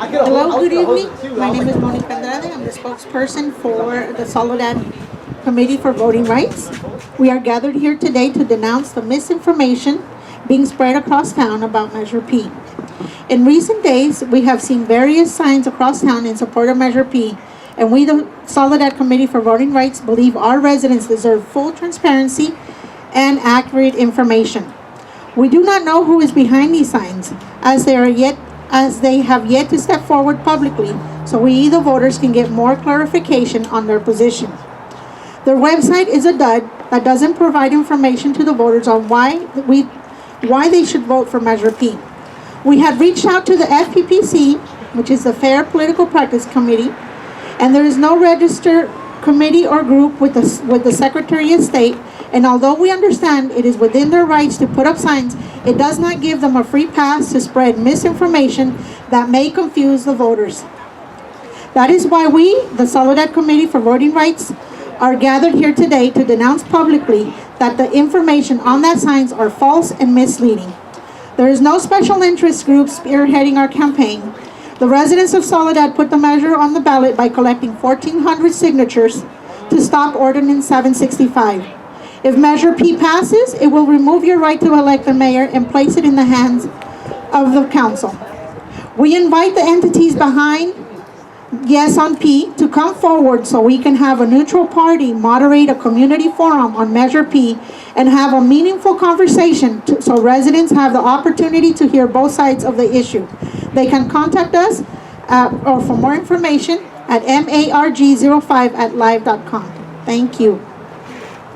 Hello, good evening. My name is Monica Andrade. I'm the spokesperson for the Soledad Committee for Voting Rights. We are gathered here today to denounce the misinformation being spread across town about Measure P. In recent days, we have seen various signs across town in support of Measure P, and we, the Soledad Committee for Voting Rights, believe our residents deserve full transparency and accurate information. We do not know who is behind these signs, as they have yet to step forward publicly, so we, the voters, can get more clarification on their position. Their website is a dud that doesn't provide information to the voters on why they should vote for Measure P. We had reached out to the FPPC, which is the Fair Political Practice Committee, and there is no registered committee or group with the Secretary of State. And although we understand it is within their rights to put up signs, it does not give them a free pass to spread misinformation that may confuse the voters. That is why we, the Soledad Committee for Voting Rights, are gathered here today to denounce publicly that the information on that signs are false and misleading. There is no special interest group spearheading our campaign. The residents of Soledad put the measure on the ballot by collecting 1,400 signatures to stop Ordinance 765. If Measure P passes, it will remove your right to elect a mayor and place it in the hands of the council. We invite the entities behind Yes on P to come forward so we can have a neutral party moderate a community forum on Measure P and have a meaningful conversation so residents have the opportunity to hear both sides of the issue. They can contact us or for more information at marg05@live.com. Thank you.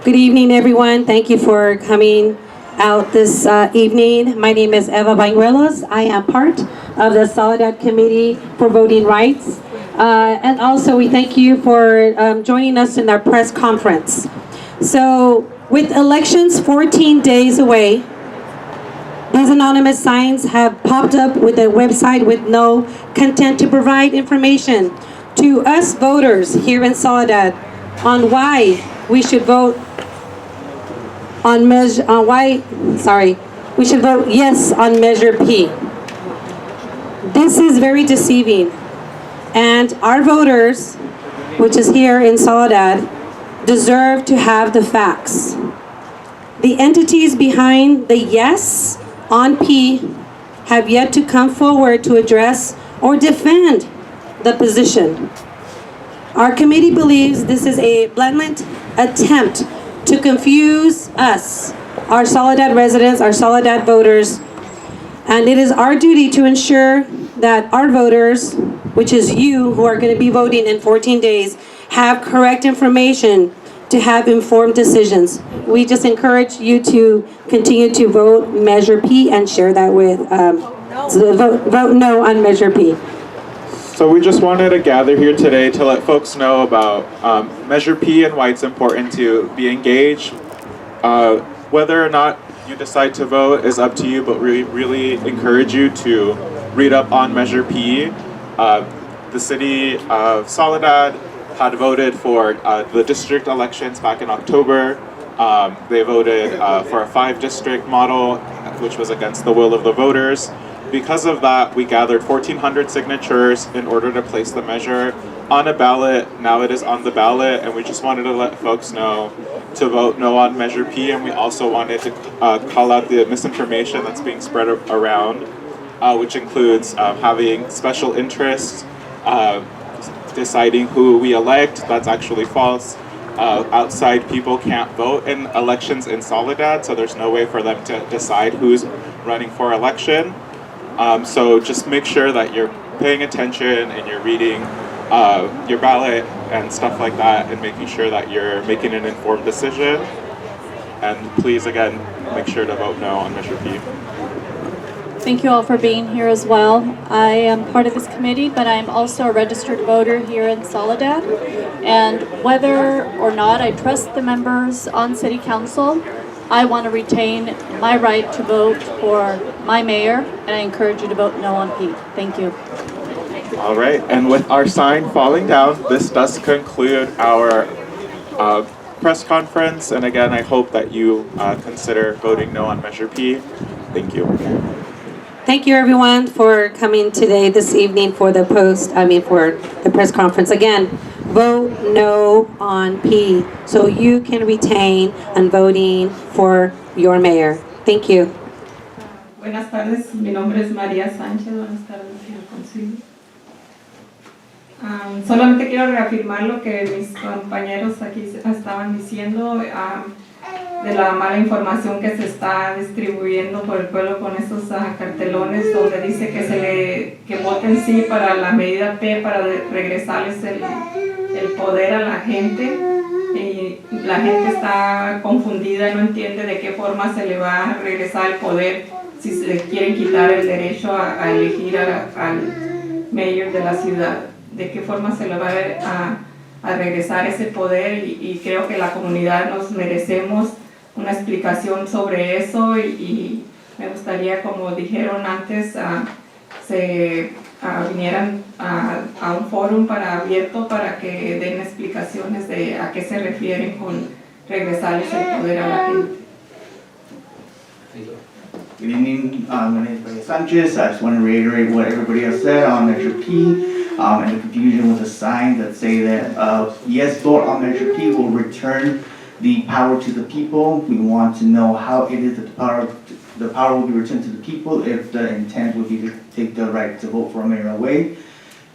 Good evening, everyone. Thank you for coming out this evening. My name is Eva Bañuelos. I am part of the Soledad Committee for Voting Rights. And also, we thank you for joining us in our press conference. So, with elections 14 days away, these anonymous signs have popped up with a website with no content to provide information to us voters here in Soledad on why we should vote we should vote yes on Measure P. This is very deceiving, and our voters, which is here in Soledad, deserve to have the facts. The entities behind the yes on P have yet to come forward to address or defend the position. Our committee believes this is a blatant attempt to confuse us, our Soledad residents, our Soledad voters, and it is our duty to ensure that our voters, which is you who are going to be voting in 14 days, have correct information to have informed decisions. We just encourage you to continue to vote Measure P and share that with, vote no on Measure P. So we just wanted to gather here today to let folks know about Measure P and why it's important to be engaged. Whether or not you decide to vote is up to you, but we really encourage you to read up on Measure P. The city of Soledad had voted for the district elections back in October. They voted for a 5-district model, which was against the will of the voters. Because of that, we gathered 1,400 signatures in order to place the measure on a ballot. Now it is on the ballot, and we just wanted to let folks know to vote no on Measure P, and we also wanted to call out the misinformation that's being spread around, which includes having special interests, deciding who we elect. That's actually false. Outside people can't vote in elections in Soledad, so there's no way for them to decide who's running for election. So just make sure that you're paying attention and you're reading your ballot and stuff like that, and making sure that you're making an informed decision. And please, again, make sure to vote no on Measure P. Thank you all for being here as well. I am part of this committee, but I'm also a registered voter here in Soledad. And whether or not I trust the members on City Council, I want to retain my right to vote for my mayor, and I encourage you to vote no on P. Thank you. All right, and with our sign falling down, this does conclude our press conference. And again, I hope that you consider voting no on Measure P. Thank you. Thank you, everyone, for coming today, this evening, for the for the press conference. Again, vote no on P, so you can retain on voting for your mayor. Thank you. Buenas tardes, mi nombre es María Sánchez. Buenas tardes, señor Consiglio. Solamente quiero reafirmar lo que mis compañeros aquí estaban diciendo de la mala información que se está distribuyendo por el pueblo con estos cartelones donde dice que voten sí para la medida P para regresarles el poder a la gente. Y la gente está confundida, no entiende de qué forma se le va a regresar el poder si se le quieren quitar el derecho a elegir al mayor de la ciudad. De qué forma se le va a regresar ese poder y creo que la comunidad nos merecemos una explicación sobre eso y me gustaría, como dijeron antes, vinieran a un foro abierto para que den explicaciones de a qué se refieren con regresarles el poder a la gente. Good evening, my name is Maria Sanchez. I just want to reiterate what everybody else said on Measure P and the confusion with the signs that say that yes, vote on Measure P will return the power to the people. We want to know how it is that the power will be returned to the people if the intent would be to take the right to vote for a mayor away.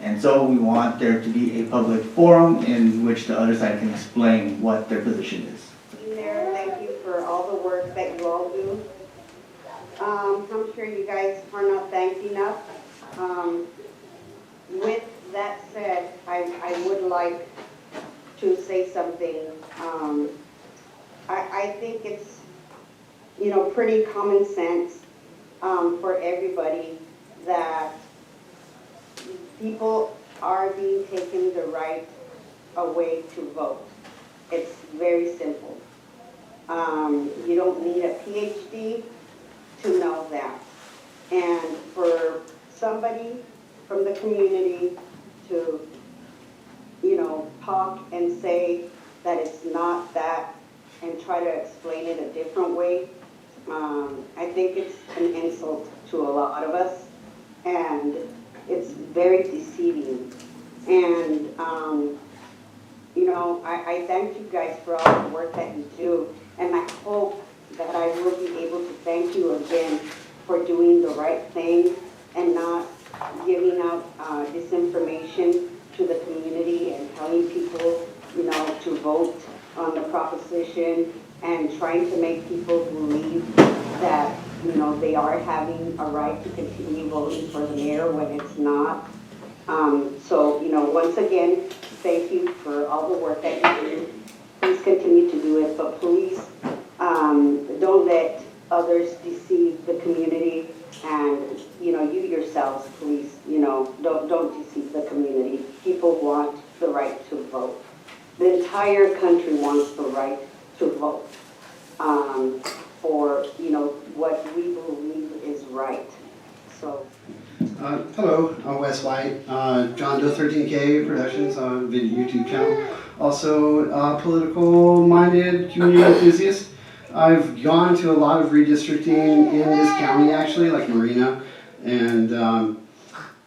And so we want there to be a public forum in which the other side can explain what their position is. Mayor, thank you for all the work that you all do. I'm sure you guys are not thanked enough. With that said, I would like to say something. I think it's, pretty common sense for everybody that people are being taken the right away to vote. It's very simple. You don't need a PhD to know that. And for somebody from the community to, talk and say that it's not that and try to explain it a different way, I think it's an insult to a lot of us, and it's very deceiving. And, I thank you guys for all the work that you do, and I hope that I will be able to thank you again for doing the right thing and not giving out disinformation to the community and telling people, to vote on the proposition and trying to make people believe that, they are having a right to continue voting for the mayor when it's not. So, once again, thank you for all the work that you do. Please continue to do it, but please don't let others deceive the community, and you yourselves, please, don't deceive the community. People want the right to vote. The entire country wants the right to vote for what we believe is right. So. Hello, I'm Wes White, John Doe 13K Productions on video YouTube channel. Also, political-minded community enthusiast. I've gone to a lot of redistricting in this county, actually, like Marina, and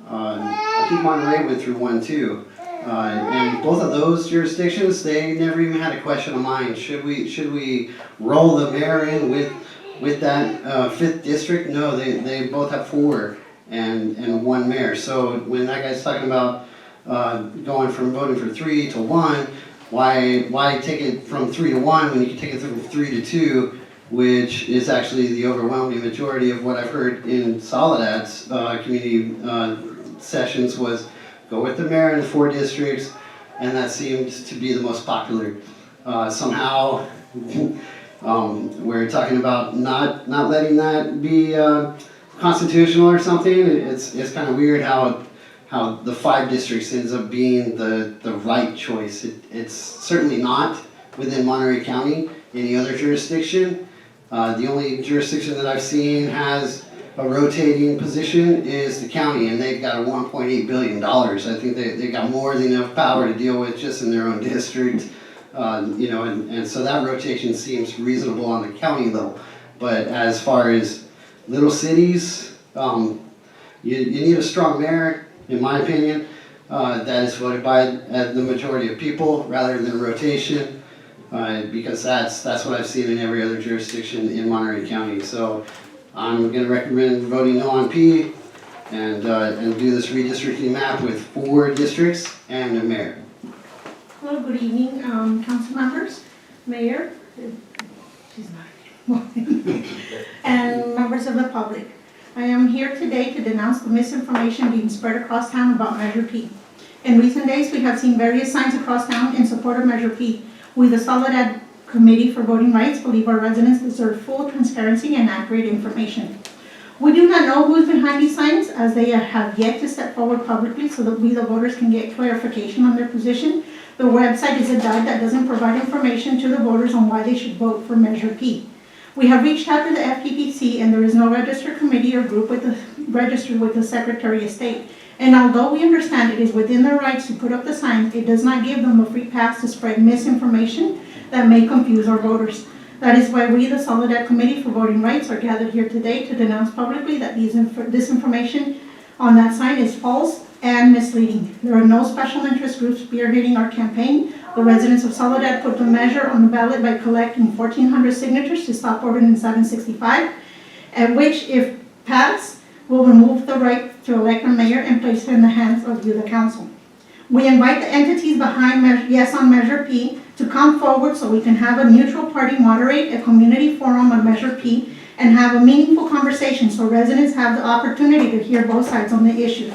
I think Monterey went through one too. And both of those jurisdictions, they never even had a question of mine. Should we roll the mayor in with that 5th district? No, they both have 4 and 1 mayor. So when that guy's talking about going from voting for 3 to 1, why take it from 3 to 1 when you can take it from 3 to 2, which is actually the overwhelming majority of what I've heard in Soledad's community sessions was go with the mayor in the 4 districts, and that seems to be the most popular. Somehow, we're talking about not letting that be constitutional or something. It's kind of weird how the 5 districts ends up being the right choice. It's certainly not within Monterey County, any other jurisdiction. The only jurisdiction that I've seen has a rotating position is the county, and they've got a $1.8 billion. I think they got more than enough power to deal with just in their own district. And so that rotation seems reasonable on the county level. But as far as little cities, You need a strong mayor, in my opinion, that is voted by the majority of people rather than rotation, because that's what I've seen in every other jurisdiction in Monterey County. So I'm going to recommend voting no on P and do this redistricting map with 4 districts and a mayor. Hello, good evening, council members, mayor, she's not here, and members of the public. I am here today to denounce the misinformation being spread across town about Measure P. In recent days, we have seen various signs across town in support of Measure P. We, the Soledad Committee for Voting Rights, believe our residents deserve full transparency and accurate information. We do not know who is behind these signs, as they have yet to step forward publicly so that we, the voters, can get clarification on their position. The website is a guide that doesn't provide information to the voters on why they should vote for Measure P. We have reached out to the FPPC, and there is no registered committee or group registered with the Secretary of State. And although we understand it is within their rights to put up the signs, it does not give them a free pass to spread misinformation that may confuse our voters. That is why we, the Soledad Committee for Voting Rights, are gathered here today to denounce publicly that this information on that sign is false and misleading. There are no special interest groups spearheading our campaign. The residents of Soledad put the measure on the ballot by collecting 1,400 signatures to stop Ordinance 765, and which, if passed, will remove the right to elect a mayor and place it in the hands of you, the council. We invite the entities behind Yes on Measure P to come forward so we can have a neutral party moderate a community forum on Measure P and have a meaningful conversation so residents have the opportunity to hear both sides on the issue.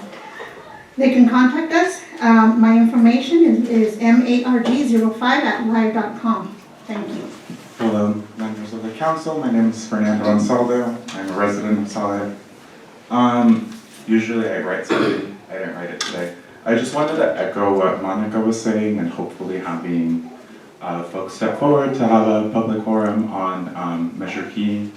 They can contact us. My information is marg05@live.com. Thank you. Hello, members of the council. My name is Fernando Ansaldo. I'm a resident of Soledad. Usually I write something. I didn't write it today. I just wanted to echo what Monica was saying and hopefully having folks step forward to have a public forum on Measure P.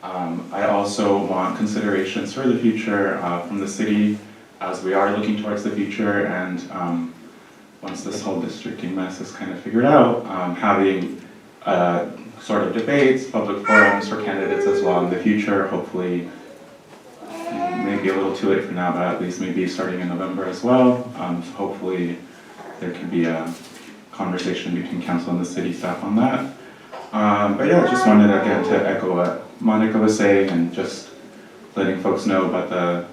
I also want considerations for the future from the city, as we are looking towards the future, and once this whole districting mess is kind of figured out, having sort of debates, public forums for candidates as well in the future, hopefully, maybe a little too late for now, but at least maybe starting in November as well. So hopefully there can be a conversation between council and the city staff on that. But yeah, I just wanted again to echo what Monica was saying and just letting folks know about the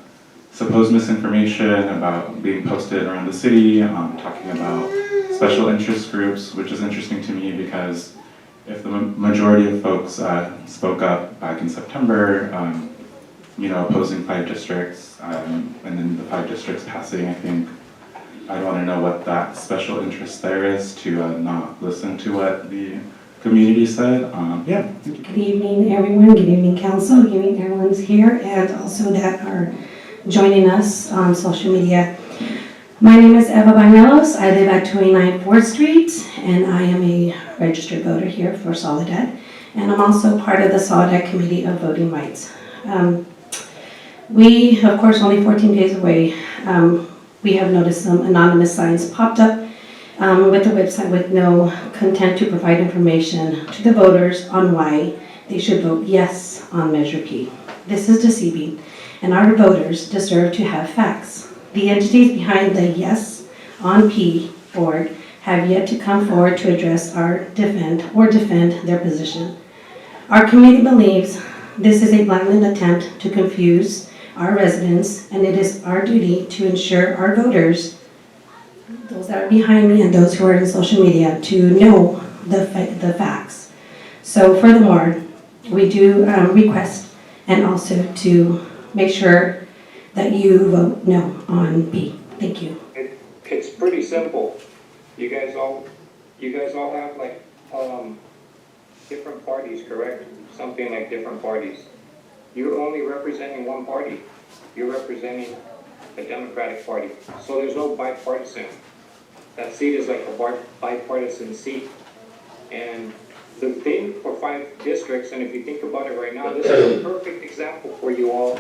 supposed misinformation about being posted around the city, talking about special interest groups, which is interesting to me because if the majority of folks spoke up back in September, opposing 5 districts, and then the 5 districts passing, I think I'd want to know what that special interest there is to not listen to what the community said. Yeah. Good evening, everyone. Good evening, council. Good evening, everyone's here, and also that are joining us on social media. My name is Eva Bañuelos. I live at 289 4th Street, and I am a registered voter here for Soledad, and I'm also part of the Soledad Committee of Voting Rights. We, of course, only 14 days away, we have noticed some anonymous signs popped up with the website with no content to provide information to the voters on why they should vote yes on Measure P. This is deceiving, and our voters deserve to have facts. The entities behind the Yes on P board have yet to come forward to address or defend their position. Our committee believes this is a blatant attempt to confuse our residents, and it is our duty to ensure our voters, those that are behind me and those who are in social media, to know the facts. So furthermore, we do request and also to make sure that you vote no on B. Thank you. It's pretty simple. You guys all have like different parties, correct? Something like different parties. You're only representing one party. You're representing the Democratic Party. So there's no bipartisan. That seat is like a bipartisan seat. And the thing for 5 districts, and if you think about it right now, this is a perfect example for you all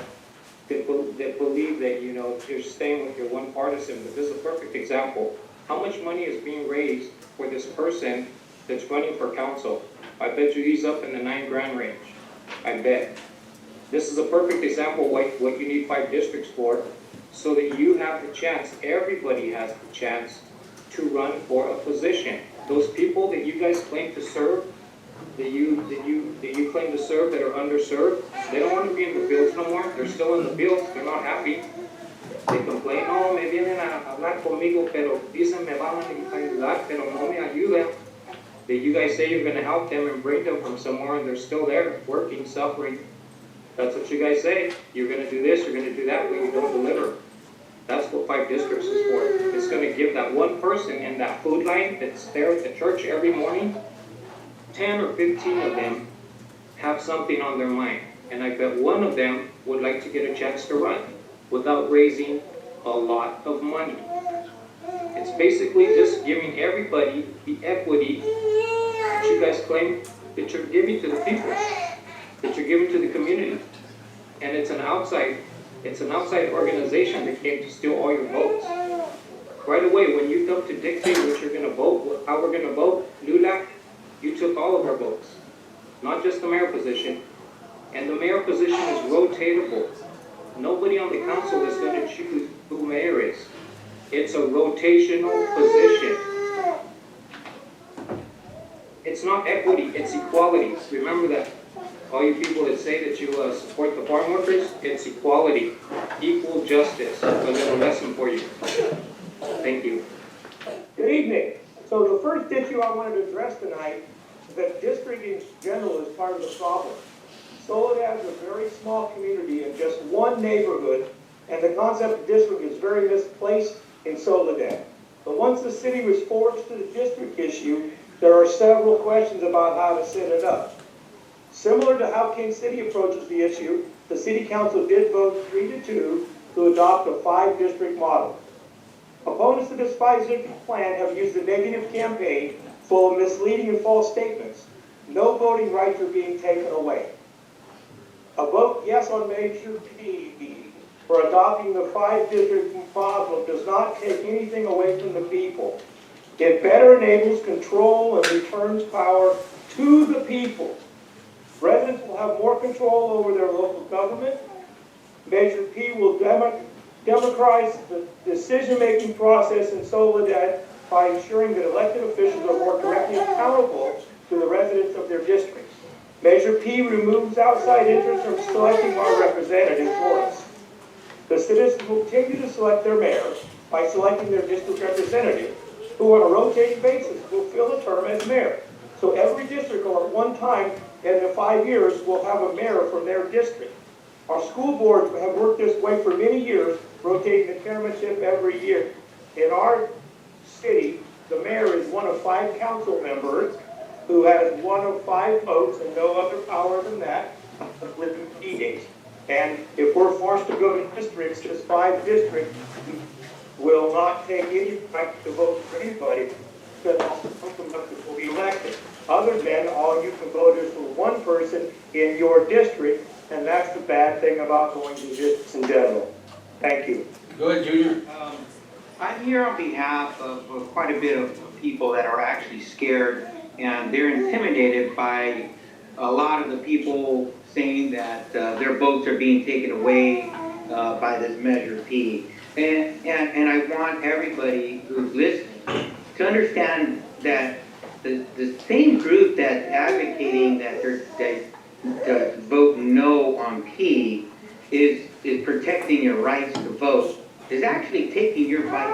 that believe that, you're staying with your one partisan, but this is a perfect example. How much money is being raised for this person that's running for council? I bet you he's up in the $9 grand range. I bet. This is a perfect example of what you need 5 districts for, so that you have the chance, everybody has the chance to run for a position. Those people that you guys claim to serve, that you claim to serve that are underserved, they don't want to be in the fields no more. They're still in the fields. They're not happy. They complain, no, me vienen a hablar conmigo, pero dicen me van a ayudar, pero no me ayudan. That you guys say you're going to help them and bring them from somewhere, and they're still there, working, suffering. That's what you guys say. You're going to do this, you're going to do that, but you don't deliver. That's what 5 districts is for. It's going to give that one person in that food line that's there at the church every morning, 10 or 15 of them have something on their mind. And I bet one of them would like to get a chance to run without raising a lot of money. It's basically just giving everybody the equity that you guys claim that you're giving to the people, that you're giving to the community. And it's an outside organization that came to steal all your votes. Right away, when you come to dictate what you're going to vote, how we're going to vote, LULAC, you took all of our votes, not just the mayor position. And the mayor position is rotatable. Nobody on the council is going to choose who mayor is. It's a rotational position. It's not equity, it's equality. Remember that. All you people that say that you support the farm workers, it's equality, equal justice. A little lesson for you. Thank you. Good evening. So the first issue I wanted to address tonight is that district in general is part of the problem. Soledad is a very small community in just one neighborhood, and the concept of district is very misplaced in Soledad. But once the city was forced to the district issue, there are several questions about how to set it up. Similar to how King City approaches the issue, the City Council did vote 3-2 to adopt a 5-district model. Opponents of this 5-district plan have used a negative campaign full of misleading and false statements. No voting rights are being taken away. A vote yes on Measure P for adopting the 5-district model does not take anything away from the people. It better enables control and returns power to the people. Residents will have more control over their local government. Measure P will democratize the decision-making process in Soledad by ensuring that elected officials are more directly accountable to the residents of their districts. Measure P removes outside interest from selecting our representatives for us. The citizens will continue to select their mayor by selecting their district representative, who on a rotating basis will fill a term as mayor. So every district, or at one time in the 5 years, will have a mayor from their district. Our school boards have worked this way for many years, rotating the chairmanship every year. In our city, the mayor is one of 5 council members who has one of 5 votes and no other power than that within meetings. And if we're forced to go to districts, this 5 districts will not take any right to vote for anybody, because all the council members will be elected. Other than all you can vote is for one person in your district, and that's the bad thing about going to districts in general. Thank you. Go ahead, Junior. I'm here on behalf of quite a bit of people that are actually scared, and they're intimidated by a lot of the people saying that their votes are being taken away by this Measure P. And I want everybody who's listening to understand that the same group that's advocating that vote no on P is protecting your rights to vote, is actually taking your right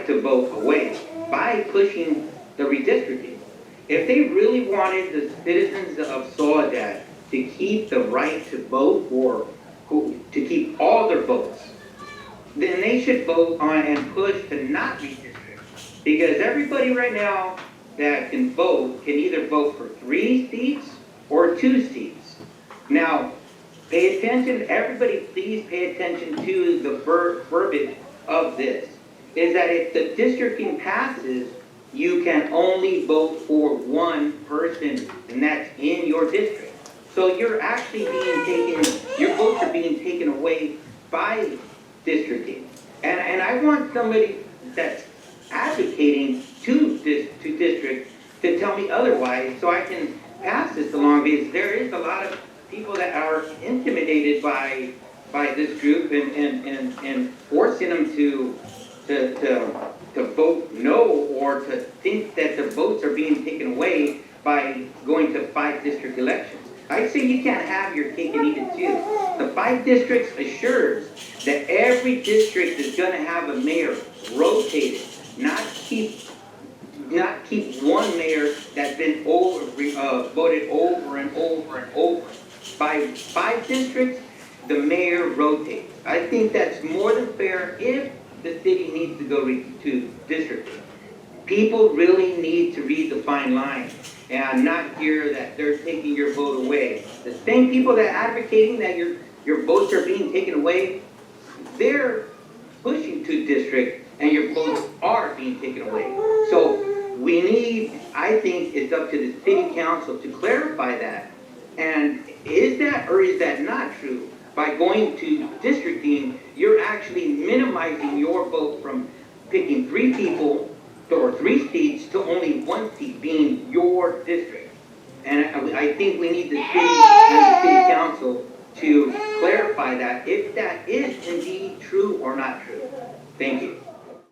to vote away by pushing the redistricting. If they really wanted the citizens of Soledad to keep the right to vote, or to keep all their votes, then they should vote on and push to not redistrict. Because everybody right now that can vote can either vote for 3 seats or 2 seats. Now, pay attention, everybody please pay attention to the verbiage of this. Is that if the districting passes, you can only vote for one person, and that's in your district. So you're actually your votes are being taken away by districting. And I want somebody that's advocating to district to tell me otherwise, so I can pass this along, because there is a lot of people that are intimidated by this group and forcing them to vote no, or to think that the votes are being taken away by going to 5 district elections. I say you can't have your cake and eat it too. The 5 districts assures that every district is going to have a mayor rotated, not keep one mayor that's been voted over and over and over. By 5 districts, the mayor rotates. I think that's more than fair if the city needs to go to districts. People really need to read the fine line and not hear that they're taking your vote away. The same people that are advocating that your votes are being taken away, they're pushing to district and your votes are being taken away. So I think it's up to the city council to clarify that. And is that or is that not true? By going to districting, you're actually minimizing your vote from picking 3 people or 3 seats to only 1 seat being your district. And I think we need the city and the city council to clarify that, if that is indeed true or not true. Thank you.